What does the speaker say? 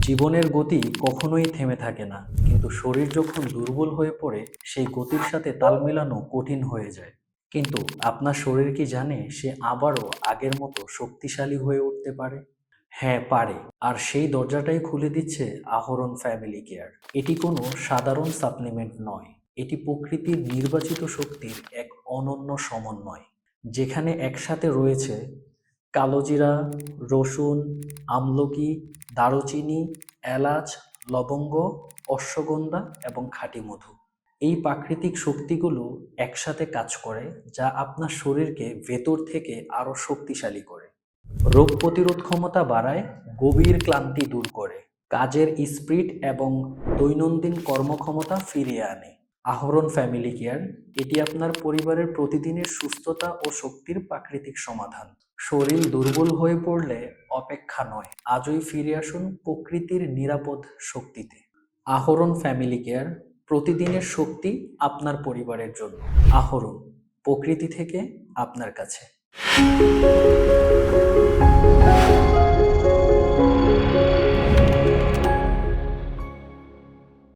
জীবনের গতি কখনোই থেমে থাকে না, কিন্তু শরীর যখন দুর্বল হয়ে পড়ে সেই গতির সাথে তাল মেলানো কঠিন হয়ে যায়। কিন্তু আপনার শরীর কি জানে সে আবারও আগের মতো শক্তিশালী হয়ে উঠতে পারে? হ্যাঁ, পারে। আর সেই দরজাটাই খুলে দিচ্ছে আহরণ ফ্যামিলি কেয়ার। এটি কোনো সাধারণ সাপ্লিমেন্ট নয়, এটি প্রকৃতির নির্বাচিত শক্তির এক অনন্য সমন্বয়, যেখানে একসাথে রয়েছে কালোজিরা, রসুন, আমলকি, দারুচিনি, এলাচ, লবঙ্গ, অশ্বগন্ধা এবং খাঁটি মধু। এই প্রাকৃতিক শক্তিগুলো একসাথে কাজ করে, যা আপনার শরীরকে ভেতর থেকে আরো শক্তিশালী করে। রোগ প্রতিরোধ ক্ষমতা বাড়ায়, গভীর ক্লান্তি দূর করে, কাজের স্পিরিট এবং দৈনন্দিন কর্মক্ষমতা ফিরিয়ে আনে। আহরণ ফ্যামিলি কেয়ার, এটি আপনার পরিবারের প্রতিদিনের সুস্থতা ও শক্তির প্রাকৃতিক সমাধান। শরীর দুর্বল হয়ে পড়লে অপেক্ষা নয়, আজই ফিরে আসুন প্রকৃতির নিরাপদ শক্তিতে। আহরণ ফ্যামিলি কেয়ার, প্রতিদিনের শক্তি আপনার পরিবারের জন্য। আহরণ, প্রকৃতি থেকে আপনার কাছে।